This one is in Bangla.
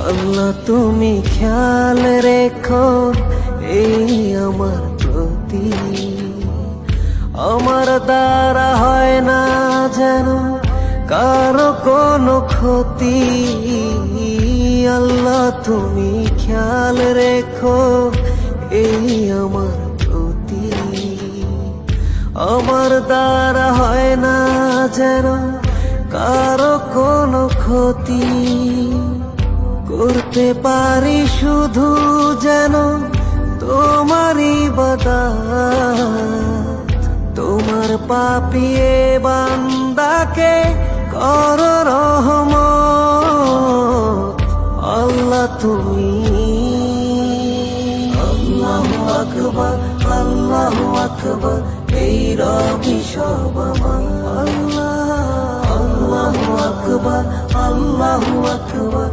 আল্লাহ তুমি খেয়াল রেখো এই আমার প্রতি, আমার দ্বারা হয় না যেন কারো কোনো ক্ষতি। আল্লাহ তুমি খেয়াল রেখো এই আমার প্রতি, আমার দ্বারা হয় না যেন কারো কোনো ক্ষতি। করতে পারি শুধু যেন তোমারই ইবাদত, তোমার পাপিয়ে বান্দাকে কর রহমত। আল্লাহ তুমি আল্লাহু আকবার, আল্লাহু আকবার, এই রবি সব আমার। আল্লাহ আল্লাহু আকবার, আল্লাহু আকবার,